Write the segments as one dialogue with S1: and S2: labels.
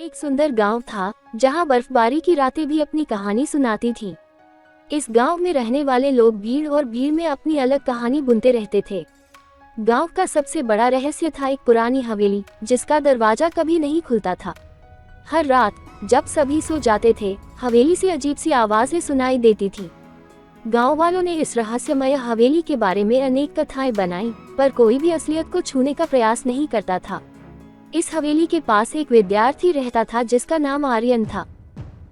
S1: एक सुंदर गांव था जहां बर्फबारी की रातें भी अपनी कहानी सुनाती थीं। इस गांव में रहने वाले लोग भीड़ और भीड़ में अपनी अलग कहानी बुनते रहते थे। गांव का सबसे बड़ा रहस्य था एक पुरानी हवेली जिसका दरवाजा कभी नहीं खुलता था। हर रात जब सभी सो जाते थे, हवेली से अजीब सी आवाजें सुनाई देती थी। गांव वालों ने इस रहस्यमय हवेली के बारे में अनेक कथाएं बनाई, पर कोई भी असलियत को छूने का प्रयास नहीं करता था। इस हवेली के पास एक विद्यार्थी रहता था जिसका नाम आर्यन था।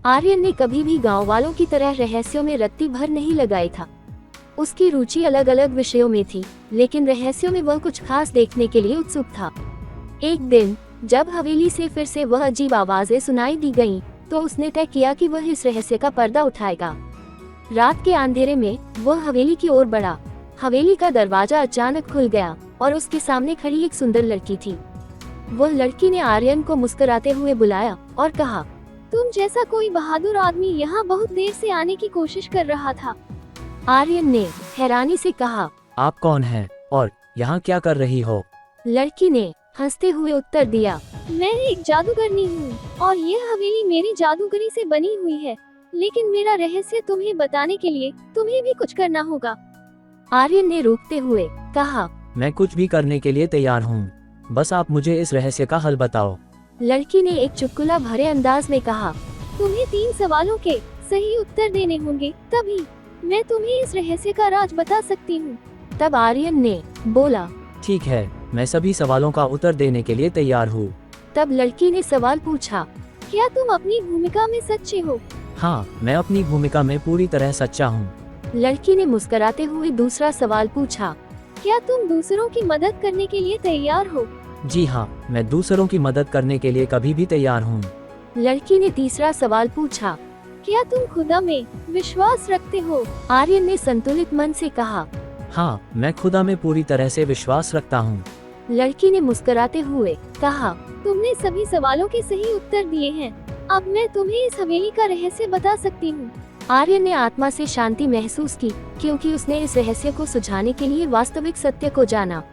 S1: आर्यन ने कभी भी गांव वालों की तरह रहस्यों में रत्ती भर नहीं लगाई था। उसकी रुचि अलग अलग विषयों में थी, लेकिन रहस्यों में वह कुछ खास देखने के लिए उत्सुक था। एक दिन जब हवेली से फिर से वह अजीब आवाजें सुनाई दी गईं, तो उसने तय किया कि वह इस रहस्य का पर्दा उठाएगा। रात के अंधेरे में वह हवेली की ओर बढ़ा। हवेली का दरवाजा अचानक खुल गया और उसके सामने खड़ी एक सुंदर लड़की थी। वह लड़की ने आर्यन को मुस्कुराते हुए बुलाया और कहा,
S2: तुम जैसा कोई बहादुर आदमी यहाँ बहुत देर से आने की कोशिश कर रहा था।
S1: आर्यन ने हैरानी से कहा,
S3: आप कौन हैं और यहाँ क्या कर रही हो?
S1: लड़की ने हंसते हुए उत्तर दिया,
S2: मैं एक जादूगरनी हूँ और ये हवेली मेरी जादूगरी से बनी हुई है, लेकिन मेरा रहस्य तुम्हें बताने के लिए तुम्हें भी कुछ करना होगा।
S1: आर्यन ने रोकते हुए कहा,
S3: मैं कुछ भी करने के लिए तैयार हूँ, बस आप मुझे इस रहस्य का हल बताओ।
S1: लड़की ने एक चुटकुला भरे अंदाज में कहा,
S2: तुम्हें 3 सवालों के सही उत्तर देने होंगे, तभी मैं तुम्हें इस रहस्य का राज बता सकती हूँ।
S1: तब आर्यन ने बोला,
S3: ठीक है, मैं सभी सवालों का उत्तर देने के लिए तैयार हूँ।
S1: तब लड़की ने सवाल पूछा,
S2: क्या तुम अपनी भूमिका में सच्चे हो?
S3: हाँ, मैं अपनी भूमिका में पूरी तरह सच्चा हूँ।
S1: लड़की ने मुस्कुराते हुए दूसरा सवाल पूछा,
S2: क्या तुम दूसरों की मदद करने के लिए तैयार हो?
S3: जी हाँ, मैं दूसरों की मदद करने के लिए कभी भी तैयार हूँ।
S1: लड़की ने तीसरा सवाल पूछा,
S2: क्या तुम खुदा में विश्वास रखते हो?
S1: आर्यन ने संतुलित मन से कहा,
S3: हाँ, मैं खुदा में पूरी तरह से विश्वास रखता हूँ।
S1: लड़की ने मुस्कुराते हुए कहा,
S2: तुमने सभी सवालों के सही उत्तर दिए हैं, अब मैं तुम्हें इस हवेली का रहस्य बता सकती हूँ।
S1: आर्यन ने आत्मा से शांति महसूस की, क्योंकि उसने इस रहस्य को सुझाने के लिए वास्तविक सत्य को जाना।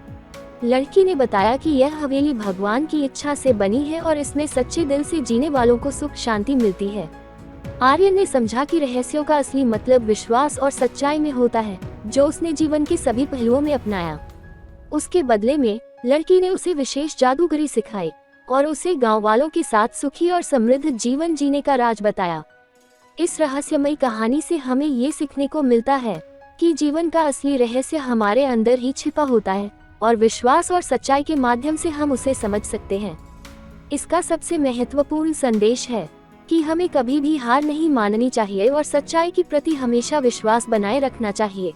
S1: लड़की ने बताया कि यह हवेली भगवान की इच्छा से बनी है और इसमें सच्चे दिल से जीने वालों को सुख शांति मिलती है। आर्यन ने समझा कि रहस्यों का असली मतलब विश्वास और सच्चाई में होता है, जो उसने जीवन के सभी पहलुओं में अपनाया। उसके बदले में लड़की ने उसे विशेष जादूगरी सिखाई और उसे गाँव वालों के साथ सुखी और समृद्ध जीवन जीने का राज बताया। इस रहस्यमयी कहानी से हमें ये सीखने को मिलता है कि जीवन का असली रहस्य हमारे अंदर ही छिपा होता है और विश्वास और सच्चाई के माध्यम से हम उसे समझ सकते हैं। इसका सबसे महत्वपूर्ण संदेश है कि हमें कभी भी हार नहीं माननी चाहिए और सच्चाई के प्रति हमेशा विश्वास बनाए रखना चाहिए।